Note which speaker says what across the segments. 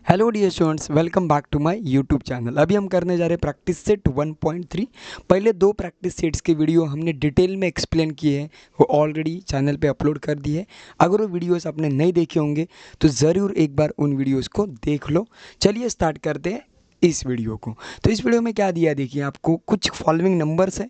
Speaker 1: Hello dear students, welcome back to my YouTube channel. अभी हम करने जा रहे हैं प्रैक्टिस सेट 1.3। पहले दो प्रैक्टिस सेट्स के वीडियो हमने डिटेल में एक्सप्लेन किए हैं, वो ऑलरेडी चैनल पे अपलोड कर दिए हैं। अगर वो वीडियोस आपने नहीं देखे होंगे तो ज़रूर एक बार उन वीडियोस को देख लो। चलिए स्टार्ट करते हैं इस वीडियो को। तो इस वीडियो में क्या दिया, देखिए आपको कुछ फॉलोइंग नंबर्स है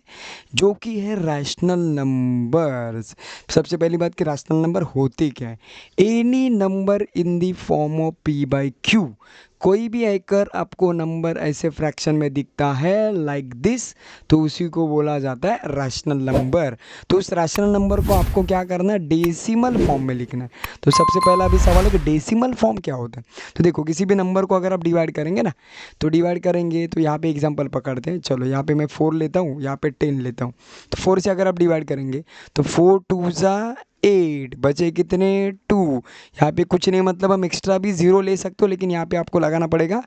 Speaker 1: जो कि है रैशनल नंबर्स। सबसे पहली बात कि रैशनल नंबर होते क्या है। Any number in the form of P by Q, कोई भी आकर आपको नंबर ऐसे फ्रैक्शन में दिखता है लाइक दिस, तो उसी को बोला जाता है रैशनल नंबर। तो उस रैशनल नंबर को आपको क्या करना है, डेसिमल फॉर्म में लिखना है। तो सबसे पहला अभी सवाल है कि डेसिमल फॉर्म क्या होता है। तो देखो, किसी भी नंबर को अगर आप डिवाइड करेंगे ना, तो डिवाइड करेंगे तो यहाँ पे एग्जांपल पकड़ते हैं। चलो यहाँ पे मैं 4 लेता हूँ, यहाँ पे 10 लेता हूँ। तो 4 से अगर आप डिवाइड करेंगे तो 4 2 ज़ा 8, बचे कितने 2। यहाँ पे कुछ नहीं, मतलब हम एक्स्ट्रा भी 0 ले सकते हो, लेकिन यहाँ पे आपको लगाना पड़ेगा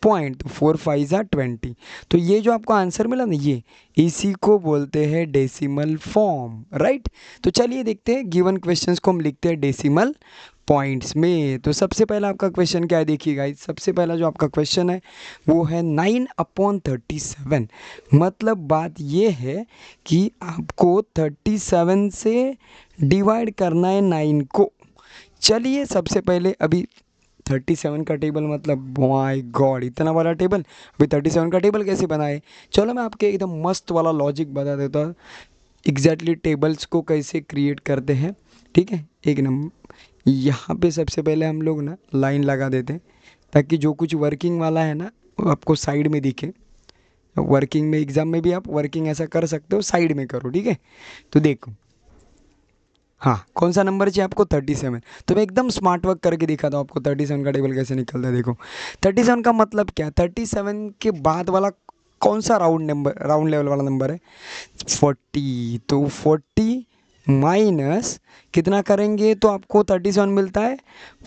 Speaker 1: पॉइंट। तो 4 5 ज़ा 20। तो ये जो आपको आंसर मिला ना, ये इसी को बोलते हैं डेसिमल फॉर्म, राइट। तो चलिए देखते हैं गिवन क्वेश्चंस को हम लिखते हैं डेसिमल पॉइंट्स में। तो सबसे पहला आपका क्वेश्चन क्या है, देखिए गाइस। सबसे पहला जो आपका क्वेश्चन है वो है 9/37। मतलब बात ये है कि आपको 37 से डिवाइड करना है 9 को। चलिए सबसे पहले अभी 37 का टेबल, मतलब माय गॉड इतना बड़ा टेबल, अभी 37 का टेबल कैसे बनाए। चलो मैं आपके एकदम मस्त वाला लॉजिक बता देता हूँ एग्जैक्टली टेबल्स को कैसे क्रिएट करते हैं। ठीक है, एक नंबर यहाँ पे सबसे पहले हम लोग ना लाइन लगा देते हैं, ताकि जो कुछ वर्किंग वाला है ना वो आपको साइड में दिखे। वर्किंग में, एग्जाम में भी आप वर्किंग ऐसा कर सकते हो, साइड में करो, ठीक है। तो देखो, हाँ कौन सा नंबर चाहिए आपको, 37। तो मैं एकदम स्मार्ट वर्क करके दिखाता हूँ आपको 37 का टेबल कैसे निकलता है। देखो 37 का मतलब क्या, 37 के बाद वाला कौन सा राउंड नंबर, राउंड लेवल वाला नंबर है, 40। तो 40 माइनस कितना करेंगे तो आपको 37 मिलता है।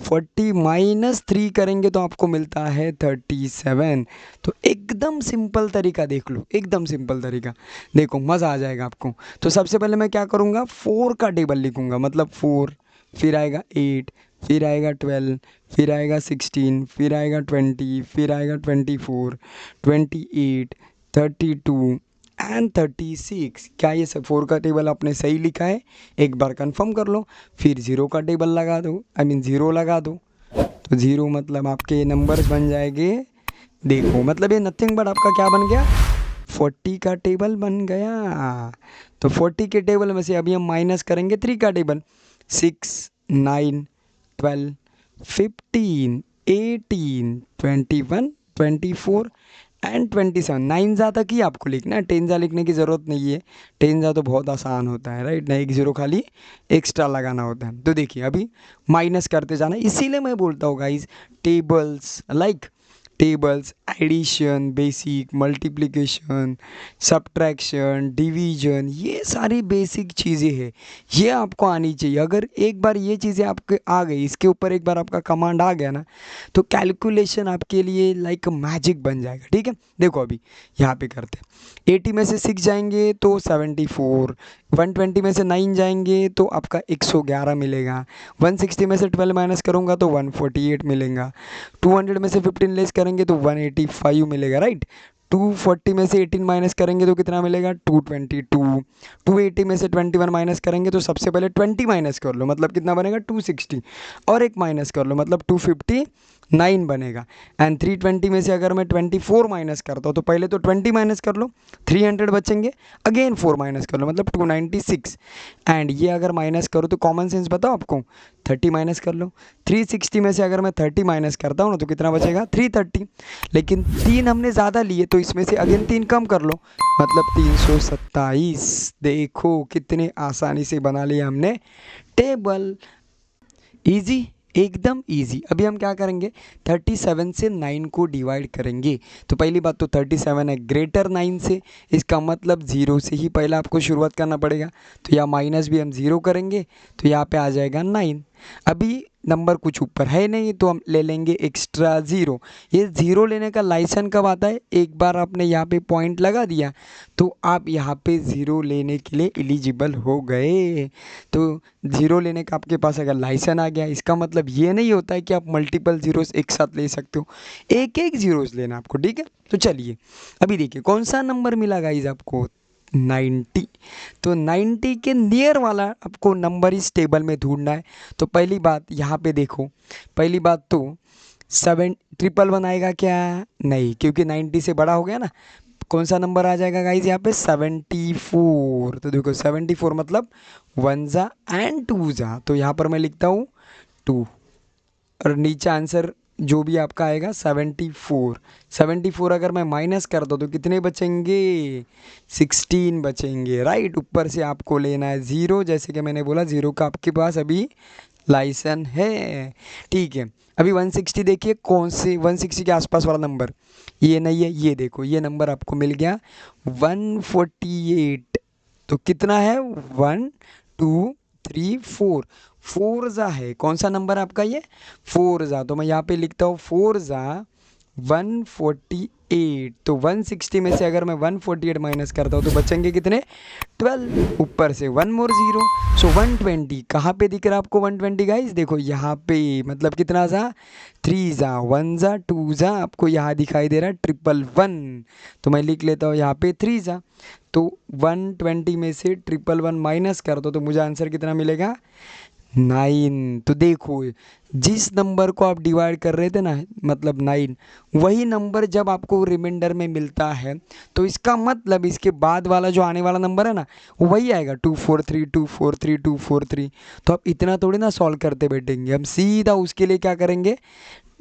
Speaker 1: 40 माइनस 3 करेंगे तो आपको मिलता है 37। तो एकदम सिंपल तरीका देख लो, एकदम सिंपल तरीका, देखो मज़ा आ जाएगा आपको। तो सबसे पहले मैं क्या करूँगा, 4 का टेबल लिखूँगा, मतलब 4, फिर आएगा 8, फिर आएगा 12, फिर आएगा 16, फिर आएगा 20, फिर आएगा 24, 28, 32 एंड 36। क्या ये सब 4 का टेबल आपने सही लिखा है, एक बार कंफर्म कर लो। फिर 0 का टेबल लगा दो, आई मीन 0 लगा दो। तो 0 मतलब आपके ये नंबर्स बन जाएंगे। देखो मतलब ये नथिंग बट आपका क्या बन गया, 40 का टेबल बन गया। तो 40 के टेबल में से अभी हम माइनस करेंगे 3 का टेबल, 6 9 12 15 18 21 24 एंड 27। 9 जा तक ही आपको लिखना है, 10 जा लिखने की ज़रूरत नहीं है। 10 जा तो बहुत आसान होता है, राइट ना, एक जीरो खाली एक्स्ट्रा लगाना होता है। तो देखिए अभी माइनस करते जाना, इसीलिए मैं बोलता हूँ guys, tables like tables, addition, basic, multiplication, subtraction, division, ये सारी बेसिक चीज़ें हैं, ये आपको आनी चाहिए। अगर एक बार ये चीज़ें आपके आ गई, इसके ऊपर एक बार आपका कमांड आ गया ना, तो कैलकुलेशन आपके लिए लाइक मैजिक बन जाएगा। ठीक है, देखो अभी यहाँ पे करते हैं, 80 में से 6 जाएंगे तो 74, 120 में से 9 जाएंगे तो आपका 111 मिलेगा, 160 में से 12 माइनस करूँगा तो 148 मिलेगा, 200 में से 15 लेस करेंगे तो 185 मिलेगा, राइट। 240 में से 18 माइनस करेंगे तो कितना मिलेगा, 222। 280 में से 21 माइनस करेंगे तो सबसे पहले 20 माइनस कर लो, मतलब कितना बनेगा 260, और एक माइनस कर लो मतलब 259 बनेगा। एंड 320 में से अगर मैं 24 माइनस करता हूँ तो पहले तो 20 माइनस कर लो, 300 बचेंगे, अगेन 4 माइनस कर लो मतलब 296। एंड ये अगर माइनस करो तो कॉमन सेंस बताओ आपको, 30 माइनस कर लो। 360 में से अगर मैं 30 माइनस करता हूँ ना तो कितना बचेगा, 330। लेकिन 3 हमने ज़्यादा लिए तो इसमें से अगेन 3 कम कर लो, मतलब 327। देखो कितने आसानी से बना लिया हमने टेबल, इजी, एकदम इजी। अभी हम क्या करेंगे, 37 से 9 को डिवाइड करेंगे। तो पहली बात तो 37 है ग्रेटर 9 से, इसका मतलब 0 से ही पहले आपको शुरुआत करना पड़ेगा। तो यहाँ माइनस भी हम 0 करेंगे तो यहाँ पे आ जाएगा 9। अभी नंबर कुछ ऊपर है नहीं तो हम ले लेंगे एक्स्ट्रा ज़ीरो। ये ज़ीरो लेने का लाइसेंस कब आता है, एक बार आपने यहाँ पे पॉइंट लगा दिया तो आप यहाँ पे ज़ीरो लेने के लिए एलिजिबल हो गए। तो ज़ीरो लेने का आपके पास अगर लाइसेंस आ गया, इसका मतलब ये नहीं होता है कि आप मल्टीपल ज़ीरोस एक साथ ले सकते हो, एक एक ज़ीरोस लेना आपको, ठीक है। तो चलिए अभी देखिए कौन सा नंबर मिला गाइज आपको, 90। तो 90 के नियर वाला आपको नंबर इस टेबल में ढूंढना है। तो पहली बात यहाँ पे देखो, पहली बात तो 7 आएगा क्या, नहीं, क्योंकि 90 से बड़ा हो गया ना। कौन सा नंबर आ जाएगा गाइज यहाँ पे, 74। तो देखो 74 मतलब 1 जा एंड 2 जा, तो यहाँ पर मैं लिखता हूँ 2 और नीचे आंसर जो भी आपका आएगा 74। 74 अगर मैं माइनस कर दूँ तो कितने बचेंगे, 16 बचेंगे, राइट। ऊपर से आपको लेना है ज़ीरो, जैसे कि मैंने बोला ज़ीरो का आपके पास अभी लाइसेंस है, ठीक है। अभी 160 देखिए, कौन से 160 के आसपास वाला नंबर, ये नहीं है, ये देखो ये नंबर आपको मिल गया 148। तो कितना है, 1 2 3 4, 4 जा है, कौन सा नंबर आपका ये, 4 जा। तो मैं यहाँ पे लिखता हूँ 4 जा 148। तो 160 में से अगर मैं 148 माइनस करता हूँ तो बचेंगे कितने, 12, ऊपर से 1 मोर ज़ीरो, सो 120। कहाँ पे दिख रहा है आपको 120 गाइस, देखो यहाँ पे, मतलब कितना जा, 3 जा 1 जा 2 जा, आपको यहाँ दिखाई दे रहा है 111। तो मैं लिख लेता हूँ यहाँ पे 3 जा। तो 120 में से 111 माइनस कर दो तो मुझे आंसर कितना मिलेगा, 9। तो देखो जिस नंबर को आप डिवाइड कर रहे थे ना, मतलब 9, वही नंबर जब आपको रिमाइंडर में मिलता है तो इसका मतलब इसके बाद वाला जो आने वाला नंबर है ना वही आएगा 243 243 243। तो आप इतना थोड़ी ना सॉल्व करते बैठेंगे, हम सीधा उसके लिए क्या करेंगे,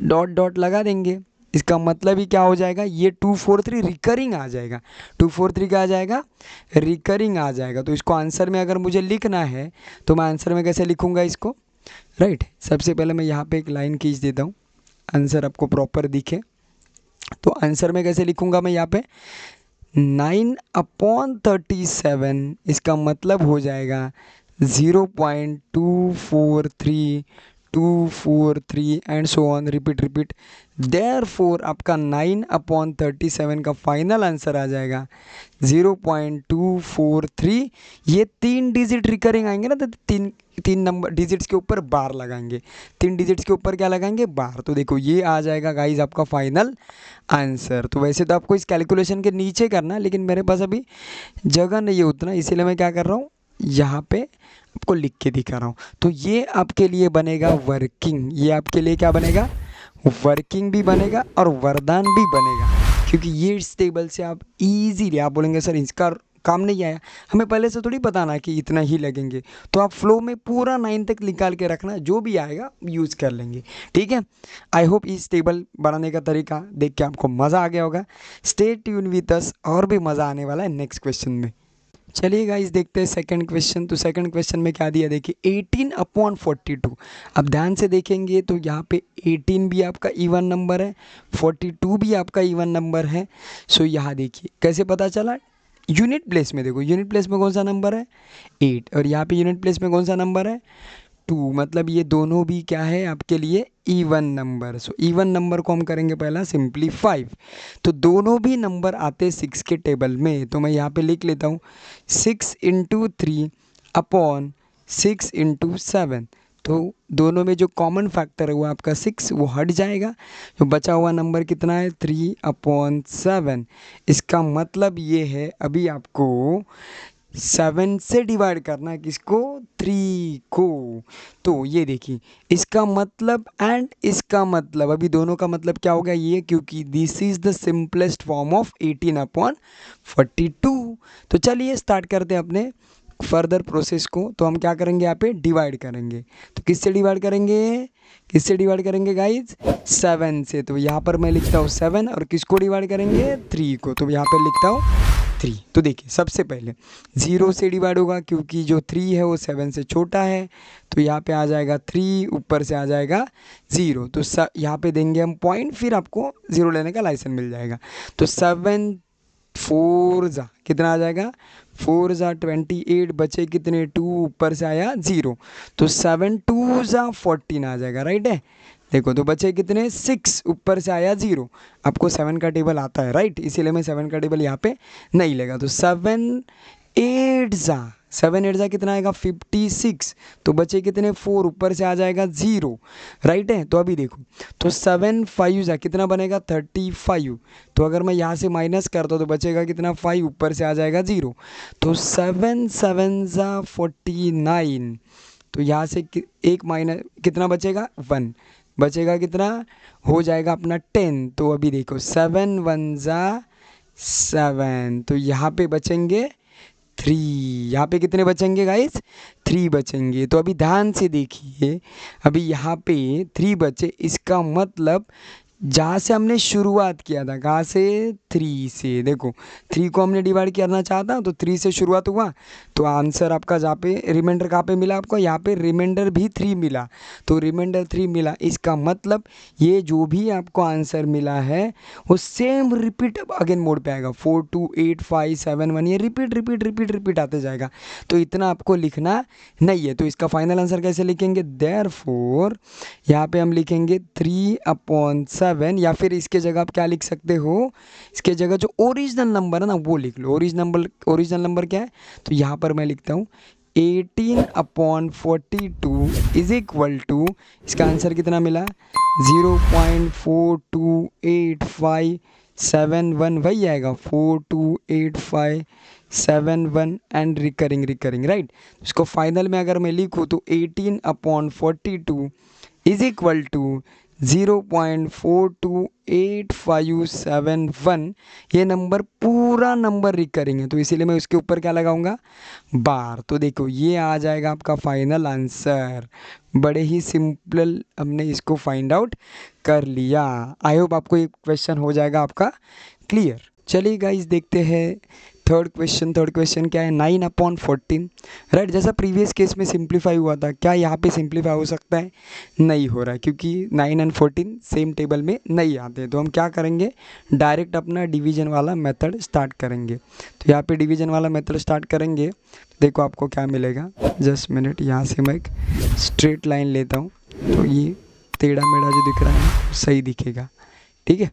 Speaker 1: डॉट डॉट लगा देंगे। इसका मतलब ही क्या हो जाएगा, ये 243 रिकरिंग आ जाएगा, 243 क्या आ जाएगा, रिकरिंग आ जाएगा। तो इसको आंसर में अगर मुझे लिखना है तो मैं आंसर में कैसे लिखूंगा इसको, राइट। सबसे पहले मैं यहाँ पे एक लाइन खींच देता हूँ, आंसर आपको प्रॉपर दिखे। तो आंसर में कैसे लिखूंगा मैं यहाँ पे, 9/37, इसका मतलब हो जाएगा 0.243 and so on, repeat repeat. Therefore आपका 9/37 का फाइनल आंसर आ जाएगा 0.243। ये 3 डिजिट रिकरिंग आएंगे ना, तो तीन नंबर डिजिट्स के ऊपर बार लगाएंगे, 3 डिजिट्स के ऊपर क्या लगाएंगे, बार। तो देखो ये आ जाएगा गाइज आपका फाइनल आंसर। तो वैसे तो आपको इस कैलकुलेशन के नीचे करना है, लेकिन मेरे पास अभी जगह नहीं है उतना, इसीलिए मैं क्या कर रहा हूँ, यहाँ पे आपको लिख के दिखा रहा हूँ। तो ये आपके लिए बनेगा वर्किंग, ये आपके लिए क्या बनेगा, वर्किंग भी बनेगा और वरदान भी बनेगा, क्योंकि ये इस टेबल से आप इजीली, आप बोलेंगे सर इसका काम नहीं आया, हमें पहले से थोड़ी पता ना कि इतना ही लगेंगे, तो आप फ्लो में पूरा 9 तक निकाल के रखना, जो भी आएगा यूज़ कर लेंगे, ठीक है। आई होप इस टेबल बनाने का तरीका देख के आपको मज़ा आ गया होगा। स्टे ट्यून विद अस, और भी मज़ा आने वाला है नेक्स्ट क्वेश्चन में। चलिए गाइस देखते हैं सेकंड क्वेश्चन। तो सेकंड क्वेश्चन में क्या दिया, देखिए 18/42। अब ध्यान से देखेंगे तो यहाँ पे 18 भी आपका इवन नंबर है, 42 भी आपका इवन नंबर है। सो यहाँ देखिए कैसे पता चला, यूनिट प्लेस में देखो, यूनिट प्लेस में कौन सा नंबर है, 8, और यहाँ पे यूनिट प्लेस में कौन सा नंबर है, 2, मतलब ये दोनों भी क्या है आपके लिए even number. So even number को हम करेंगे पहला सिंप्लीफाई। तो दोनों भी नंबर आते 6 के टेबल में, तो मैं यहाँ पे लिख लेता हूँ 6 × 3/6 × 7। तो दोनों में जो कॉमन फैक्टर है वो आपका 6, वो हट जाएगा, तो बचा हुआ नंबर कितना है, 3/7। इसका मतलब ये है अभी आपको 7 से डिवाइड करना है किसको, 3 को। तो ये देखिए इसका मतलब एंड इसका मतलब, अभी दोनों का मतलब क्या हो गया ये, क्योंकि this is the simplest form of 18/42। तो चलिए स्टार्ट करते हैं अपने फर्दर प्रोसेस को। तो हम क्या करेंगे, यहाँ पे डिवाइड करेंगे। तो किससे डिवाइड करेंगे, किससे डिवाइड करेंगे गाइज, 7 से। तो यहाँ पर मैं लिखता हूँ 7, और किसको डिवाइड करेंगे, 3 को। तो यहाँ पे लिखता हूँ 3। तो देखिए सबसे पहले 0 से डिवाइड होगा, क्योंकि जो 3 है वो 7 से छोटा है, तो यहाँ पे आ जाएगा 3, ऊपर से आ जाएगा 0। तो यहाँ पे देंगे हम पॉइंट, फिर आपको 0 लेने का लाइसेंस मिल जाएगा। तो 7 4 जा कितना आ जाएगा, 4 जा 28, बचे कितने 2, ऊपर से आया 0, तो 7 2 जा 14 आ जाएगा, राइट है। देखो तो बचे कितने 6, ऊपर से आया 0। आपको 7 का टेबल आता है, राइट, इसीलिए मैं 7 का टेबल यहाँ पे नहीं लेगा। तो 7 8 जा कितना आएगा 56, तो बचे कितने 4, ऊपर से आ जाएगा 0, राइट है। तो अभी देखो तो 7 5 जा कितना बनेगा 35, तो अगर मैं यहाँ से माइनस करता हूँ तो बचेगा कितना 5, ऊपर से आ जाएगा 0, तो 7 7 जा 49, तो यहाँ से एक माइनस कितना बचेगा 1, बचेगा कितना हो जाएगा अपना 10। तो अभी देखो 7 1 जा 7, तो यहाँ पे बचेंगे 3, यहाँ पे कितने बचेंगे गाइस 3 बचेंगे। तो अभी ध्यान से देखिए, अभी यहाँ पे 3 बचे, इसका मतलब जहाँ से हमने शुरुआत किया था, कहाँ से 3 से, देखो 3 को हमने डिवाइड करना चाहता तो 3 से शुरुआत हुआ, तो आंसर आपका जहाँ पे रिमाइंडर कहाँ पे मिला आपको, यहाँ पे रिमाइंडर भी 3 मिला, तो रिमाइंडर 3 मिला, इसका मतलब ये जो भी आपको आंसर मिला है वो सेम रिपीट अगेन मोड पे आएगा, 4 2 8 5 7 1, ये रिपीट रिपीट रिपीट रिपीट आते जाएगा। तो इतना आपको लिखना नहीं है। तो इसका फाइनल आंसर कैसे लिखेंगे, देयरफॉर यहाँ पे हम लिखेंगे 3/7, या फिर इसके जगह आप क्या लिख सकते हो, इसके जगह जो ओरिजिनल नंबर है ना वो लिख लो। ओरिजिनल नंबर क्या है, तो यहाँ पर मैं लिखता हूँ 18/42 इज इक्वल टू, इसका आंसर कितना मिला 0.428571, वही आएगा 42857 एंड रिकरिंग, राइट। इसको फाइनल में अगर मैं लिखूँ तो 18/42 इज इक्वल टू 0.428571, ये नंबर पूरा नंबर रिकरिंग है, तो इसीलिए मैं उसके ऊपर क्या लगाऊंगा, बार। तो देखो ये आ जाएगा आपका फाइनल आंसर। बड़े ही सिंपल हमने इसको फाइंड आउट कर लिया। आई होप आपको ये क्वेश्चन हो जाएगा आपका क्लियर। चलिए गाइस देखते हैं थर्ड क्वेश्चन क्या है, 9/14, राइट। जैसा प्रीवियस केस में सिंप्लीफाई हुआ था, क्या यहाँ पे सिंप्लीफाई हो सकता है, नहीं हो रहा है, क्योंकि 9 और 14 सेम टेबल में नहीं आते। तो हम क्या करेंगे, डायरेक्ट अपना डिवीजन वाला मेथड स्टार्ट करेंगे। तो यहाँ पे डिवीजन वाला मेथड स्टार्ट करेंगे, देखो आपको क्या मिलेगा, जस्ट मिनट, यहाँ से मैं एक स्ट्रेट लाइन लेता हूँ, तो ये टेढ़ा मेढ़ा जो दिख रहा है सही दिखेगा, ठीक है।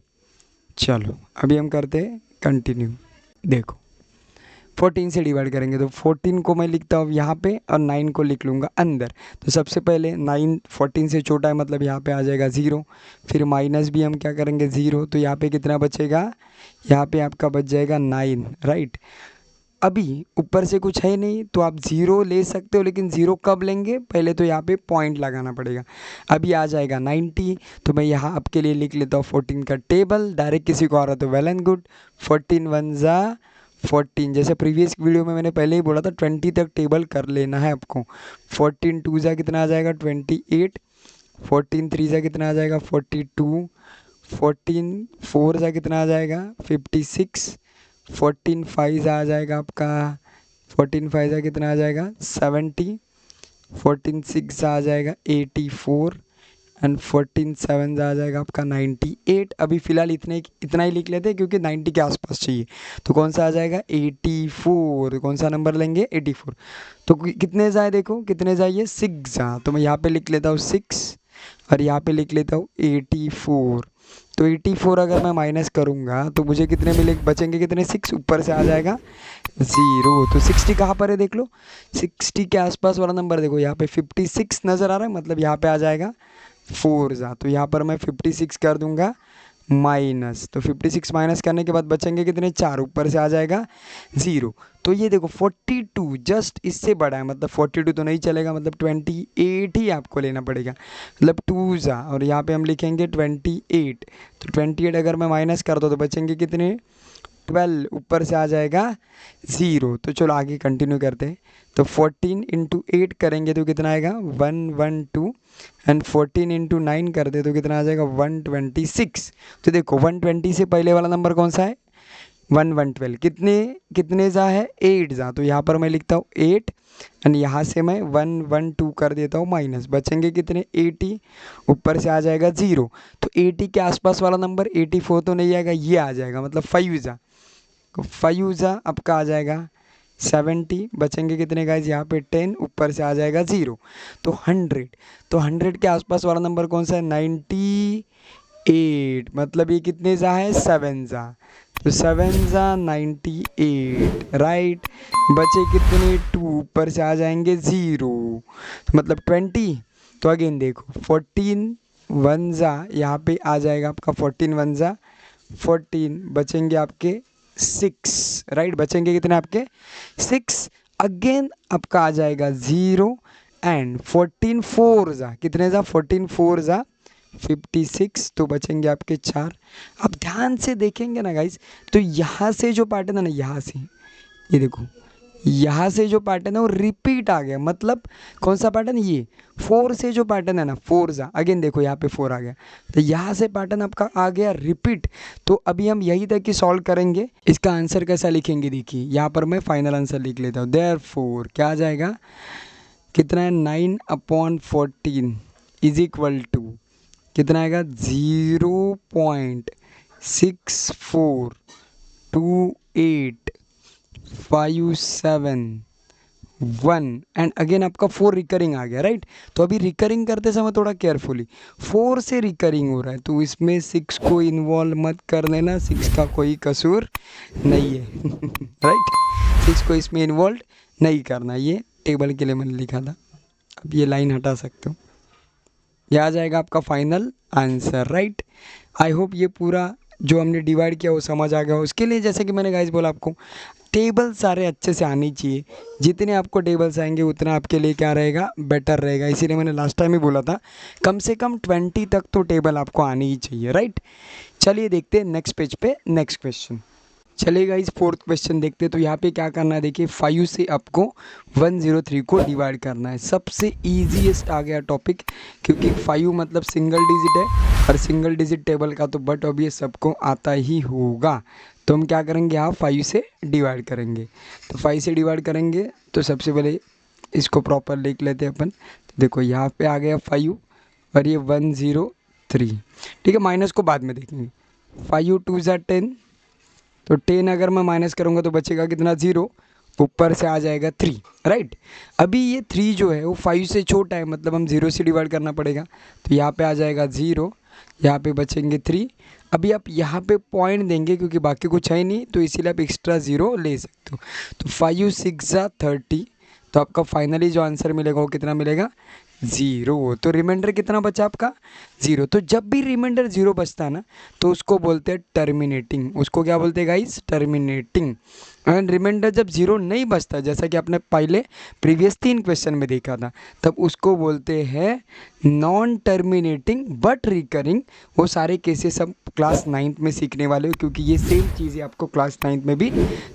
Speaker 1: चलो अभी हम करते हैं कंटिन्यू। देखो 14 से डिवाइड करेंगे, तो 14 को मैं लिखता हूँ यहाँ पे और 9 को लिख लूँगा अंदर। तो सबसे पहले 9 14 से छोटा है, मतलब यहाँ पे आ जाएगा 0, फिर माइनस भी हम क्या करेंगे 0, तो यहाँ पे कितना बचेगा, यहाँ पे आपका बच जाएगा 9, राइट। अभी ऊपर से कुछ है नहीं तो आप 0 ले सकते हो, लेकिन 0 कब लेंगे, पहले तो यहाँ पे पॉइंट लगाना पड़ेगा। अभी आ जाएगा 90, तो मैं यहाँ आपके लिए लिख लेता हूँ 14 का टेबल, डायरेक्ट किसी को आ रहा तो वेल एंड गुड। 14 1 जा 14, जैसे प्रीवियस वीडियो में मैंने पहले ही बोला था 20 तक टेबल कर लेना है आपको। 14 2 जा कितना आ जाएगा 28, 14 3 जा कितना आ जाएगा 42, 14 4 जा कितना आ जाएगा 56, 14 5 आ जाएगा आपका 14 5 जा कितना आ जाएगा 70, 14 6 आ जाएगा 84 एंड 14 7 आ जाएगा आपका 98। अभी फ़िलहाल इतना ही लिख लेते हैं क्योंकि 90 के आसपास चाहिए। तो कौन सा आ जाएगा 84, कौन सा नंबर लेंगे 84। तो कितने जाए, देखो कितने जाए ये 6 जा, तो मैं यहाँ पे लिख लेता हूँ 6 और यहाँ पे लिख लेता हूँ 84। तो 84 अगर मैं माइनस करूँगा तो मुझे कितने मिले, बचेंगे कितने 6, ऊपर से आ जाएगा 0। तो 60 कहाँ पर है देख लो, 60 के आसपास वाला नंबर देखो, यहाँ पे 56 नज़र आ रहा है, मतलब यहाँ पे आ जाएगा 4 जा। तो यहाँ पर मैं 56 कर दूंगा माइनस, तो 56 माइनस करने के बाद बचेंगे कितने 4, ऊपर से आ जाएगा 0। तो ये देखो 42 जस्ट इससे बड़ा है, मतलब 42 तो नहीं चलेगा, मतलब 28 ही आपको लेना पड़ेगा, मतलब 2 जा, और यहाँ पे हम लिखेंगे 28। तो 28 अगर मैं माइनस कर दूँ तो बचेंगे कितने 12, ऊपर से आ जाएगा 0। तो चलो आगे कंटिन्यू करते हैं। तो 14 इंटू 8 करेंगे तो कितना आएगा 112 एंड 14 इंटू 9 कर दे तो कितना आ जाएगा 126। तो देखो 120 से पहले वाला नंबर कौन सा है 112, कितने जा है 8 जा, तो यहाँ पर मैं लिखता हूँ 8 एंड यहाँ से मैं 112 कर देता हूँ माइनस, बचेंगे कितने 80, ऊपर से आ जाएगा 0। तो 80 के आसपास वाला नंबर 84 तो नहीं आएगा, ये आ जाएगा, मतलब 5 जा। फाइव ज़ा आपका आ जाएगा 70, बचेंगे कितने गाइज यहाँ पे 10, ऊपर से आ जाएगा 0, तो 100। तो 100 के आसपास वाला नंबर कौन सा है? 98, मतलब ये कितने ज़ा है? 7 ज़ा, तो 7 ज़ा 98, राइट। बचे कितने? 2, ऊपर से आ जाएंगे 0, तो मतलब 20। तो अगेन देखो 14 1 ज़ा, यहाँ पे आ जाएगा आपका 14 1 ज़ा 14, बचेंगे आपके 6, राइट। बचेंगे कितने आपके? 6। अगेन आपका आ जाएगा 0 एंड 14 4 ज़ा, कितने ज़ा? 14 4 ज़ा 56, तो बचेंगे आपके 4। अब ध्यान से देखेंगे ना गाइज, तो यहाँ से जो पैटर्न है ना, यहाँ से ये देखो, यहाँ से जो पैटर्न है वो रिपीट आ गया। मतलब कौन सा पैटर्न? ये 4 से जो पैटर्न है ना, 4 ज़ा, अगेन देखो यहाँ पे 4 आ गया, तो यहाँ से पैटर्न आपका आ गया रिपीट। तो अभी हम यही तक कि सॉल्व करेंगे। इसका आंसर कैसा लिखेंगे? देखिए यहाँ पर मैं फाइनल आंसर लिख लेता हूँ। देयरफॉर क्या आ जाएगा? कितना है? 9/14 इज इक्वल टू कितना आएगा? 0.642857 एंड अगेन आपका 4 रिकरिंग आ गया, राइट। तो अभी रिकरिंग करते समय थोड़ा केयरफुली, 4 से रिकरिंग हो रहा है, तो इसमें 6 को इन्वॉल्व मत कर देना, 6 का कोई कसूर नहीं है राइट। 6 को इसमें इन्वॉल्व नहीं करना, ये टेबल के लिए मैंने लिखा था। अब ये लाइन हटा सकते हो, यह आ जाएगा आपका final answer, right. I hope ये पूरा जो हमने डिवाइड किया वो समझ आ गया हो। उसके लिए जैसे कि मैंने गाइस बोला, आपको टेबल सारे अच्छे से आने चाहिए। जितने आपको टेबल्स आएंगे उतना आपके लिए क्या रहेगा? बेटर रहेगा। इसीलिए मैंने लास्ट टाइम ही बोला था कम से कम 20 तक तो टेबल आपको आनी ही चाहिए, राइट। चलिए देखते हैं नेक्स्ट पेज पे नेक्स्ट क्वेश्चन। चलिए गाइस फोर्थ क्वेश्चन देखते हैं। तो यहाँ पे क्या करना है, देखिए 5 से आपको 103 को डिवाइड करना है। सबसे ईजीएस्ट आ गया टॉपिक, क्योंकि 5 मतलब सिंगल डिजिट है और सिंगल डिजिट टेबल का तो बट ऑब्वियस सबको आता ही होगा। तो हम क्या करेंगे, यहाँ 5 से डिवाइड करेंगे। तो 5 से डिवाइड करेंगे तो सबसे पहले इसको प्रॉपर लिख लेते हैं अपन। तो देखो यहाँ पे आ गया 5 और ये 103, ठीक है। माइनस को बाद में देखेंगे। 5 2 ज़ा 10, तो 10 अगर मैं माइनस करूँगा तो बचेगा कितना? 0, ऊपर से आ जाएगा 3, राइट। अभी ये 3 जो है वो 5 से छोटा है, मतलब हम 0 से डिवाइड करना पड़ेगा। तो यहाँ पे आ जाएगा 0, यहाँ पे बचेंगे 3। अभी आप यहाँ पे पॉइंट देंगे क्योंकि बाकी कुछ है नहीं, तो इसीलिए आप एक्स्ट्रा 0 ले सकते हो। तो 5 6 ज़ा 30, तो आपका फाइनली जो आंसर मिलेगा वो कितना मिलेगा? 0। तो रिमाइंडर कितना बचा आपका? 0। तो जब भी रिमाइंडर 0 बचता है ना, तो उसको बोलते हैं टर्मिनेटिंग। उसको क्या बोलते हैं गाइस? टर्मिनेटिंग। एंड रिमाइंडर जब 0 नहीं बचता, जैसा कि आपने पहले प्रीवियस 3 क्वेश्चन में देखा था, तब उसको बोलते हैं नॉन टर्मिनेटिंग बट रिकरिंग। वो सारे केसेस सब क्लास 9th में सीखने वाले हो, क्योंकि ये सेम चीज़ें आपको क्लास 9th में भी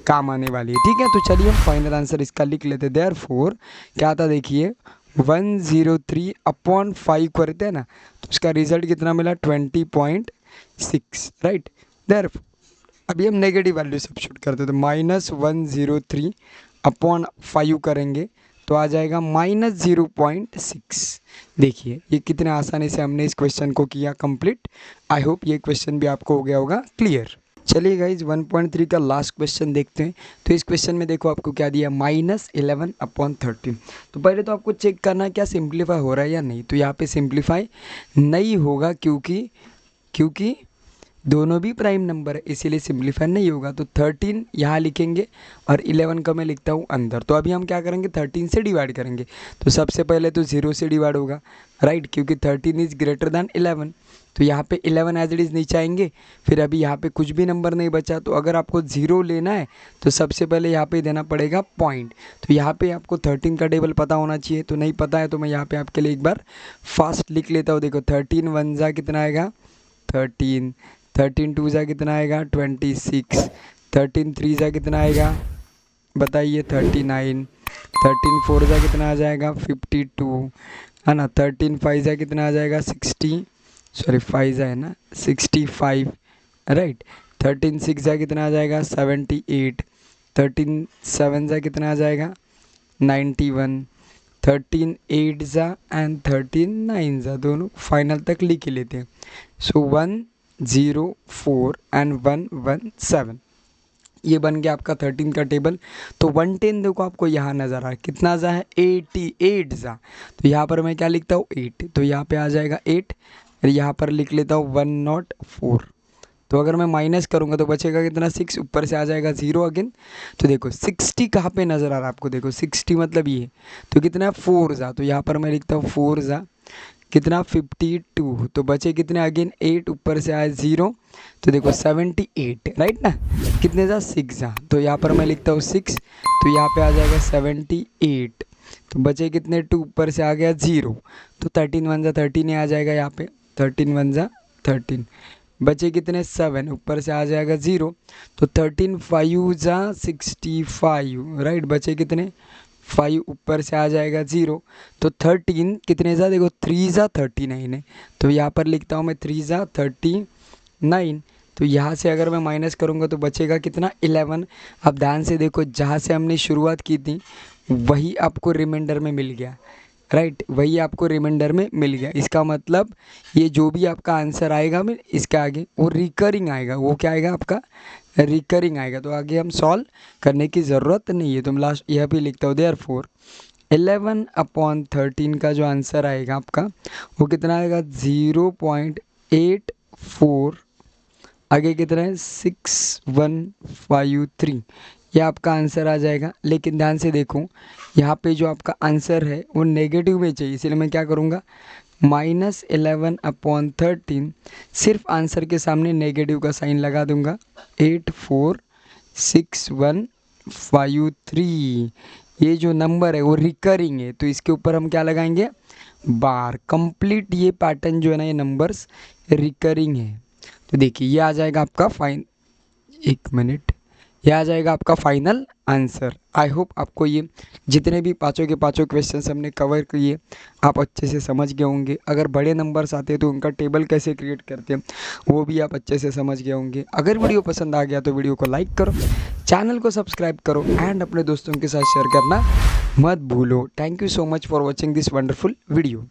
Speaker 1: काम आने वाली है, ठीक है। तो चलिए हम फाइनल आंसर इसका लिख लेते हैं। देयरफॉर क्या था, देखिए 103/5 करते हैं ना, तो उसका रिजल्ट कितना मिला? 20.6, राइट। देयरफॉर अभी हम नेगेटिव वैल्यू सब्स्टिट्यूट करते हैं, तो -103/5 करेंगे तो आ जाएगा -0.6। देखिए ये कितने आसानी से हमने इस क्वेश्चन को किया कंप्लीट। आई होप ये क्वेश्चन भी आपको हो गया होगा क्लियर। चलिए गाइज 1.3 का लास्ट क्वेश्चन देखते हैं। तो इस क्वेश्चन में देखो आपको क्या दिया, -11/13। तो पहले तो आपको चेक करना है क्या सिंप्लीफाई हो रहा है या नहीं। तो यहाँ पे सिंप्लीफाई नहीं होगा, क्योंकि दोनों भी प्राइम नंबर है, इसीलिए सिंप्लीफाई नहीं होगा। तो 13 यहाँ लिखेंगे और 11 का मैं लिखता हूँ अंदर। तो अभी हम क्या करेंगे, 13 से डिवाइड करेंगे। तो सबसे पहले तो 0 से डिवाइड होगा, राइट, क्योंकि 13 इज़ ग्रेटर दैन 11। तो यहाँ पे 11 एज इट इज़ नीचे आएंगे। फिर अभी यहाँ पे कुछ भी नंबर नहीं बचा, तो अगर आपको 0 लेना है तो सबसे पहले यहाँ पे देना पड़ेगा पॉइंट। तो यहाँ पे आपको 13 का टेबल पता होना चाहिए, तो नहीं पता है तो मैं यहाँ पे आपके लिए एक बार फास्ट लिख लेता हूँ। देखो 13 1 ज़ा कितना आएगा? 13 13 2 ज़ा कितना आएगा? 26 13 3 ज़ा कितना आएगा बताइए? 39 13 4 ज़ा कितना आ जाएगा? 52 है ना। 13 5 ज़ा कितना आ जाएगा? 5 ज़ा है ना 65, राइट। 13 6 ज़ा कितना आ जाएगा? 78 13 7 ज़ा कितना आ जाएगा? 91 13 8 ज़ा एंड 13 9 ज़ा, दोनों फाइनल तक लिख ही लेते हैं। सो 104 एंड 117। ये बन गया आपका 13 का टेबल। तो 110 देखो आपको यहाँ नज़र आ रहा है, कितना ज़ा है 88 ज़ा। तो यहाँ पर मैं क्या लिखता हूँ 8, तो यहाँ पे आ जाएगा 8, यहाँ पर लिख लेता हूँ 104। तो अगर मैं माइनस करूँगा तो बचेगा कितना 6, ऊपर से आ जाएगा 0 अगेन। तो देखो 60 कहाँ पे नज़र आ रहा है आपको, देखो 60 मतलब ये, तो कितना 4 ज़ा। तो यहाँ पर मैं लिखता हूँ 4 ज़ा कितना 52। तो बचे कितने अगेन 8, ऊपर से आए 0। तो देखो 78 राइट ना, कितने जा 6 जा। तो यहाँ पर मैं लिखता हूँ 6, तो यहाँ पे आ जाएगा 78। तो बचे कितने 2, ऊपर से आ गया 0। तो 13 1 जा 13 आ जाएगा यहाँ पे, 13 1 जा 13। बचे कितने 7, ऊपर से आ जाएगा 0। तो 13 5 जा 65 राइट। बचे कितने 5, ऊपर से आ जाएगा 0। तो 13 कितने ज़ा, देखो 3 ज़ा 39 है। तो यहाँ पर लिखता हूँ मैं 3 ज़ा 39। तो यहाँ से अगर मैं माइनस करूँगा तो बचेगा कितना 11। अब ध्यान से देखो, जहाँ से हमने शुरुआत की थी वही आपको रिमाइंडर में मिल गया राइट, वही आपको रिमाइंडर में मिल गया। इसका मतलब ये जो भी आपका आंसर आएगा में इसके आगे वो रिकरिंग आएगा। वो क्या आएगा आपका रिकरिंग आएगा। तो आगे हम सॉल्व करने की ज़रूरत नहीं है। तुम लास्ट यह भी लिखता हो देयरफॉर 11/13 का जो आंसर आएगा आपका वो कितना आएगा 0.84। आगे कितना है 6153, ये आपका आंसर आ जाएगा। लेकिन ध्यान से देखो यहाँ पे जो आपका आंसर है वो नेगेटिव में चाहिए, इसलिए मैं क्या करूँगा -11/13 सिर्फ आंसर के सामने नेगेटिव का साइन लगा दूंगा। 846153 ये जो नंबर है वो रिकरिंग है, तो इसके ऊपर हम क्या लगाएंगे बार। कंप्लीट ये पैटर्न जो है ना, ये नंबर्स रिकरिंग है। तो देखिए ये आ जाएगा आपका एक मिनट, ये आ जाएगा आपका फाइनल आंसर। आई होप आपको ये जितने भी पाँचों के पाँचों क्वेश्चंस हमने कवर किए आप अच्छे से समझ गए होंगे। अगर बड़े नंबर्स आते हैं तो उनका टेबल कैसे क्रिएट करते हैं वो भी आप अच्छे से समझ गए होंगे। अगर वीडियो पसंद आ गया तो वीडियो को लाइक करो, चैनल को सब्सक्राइब करो एंड अपने दोस्तों के साथ शेयर करना मत भूलो। Thank you so much for watching this wonderful video.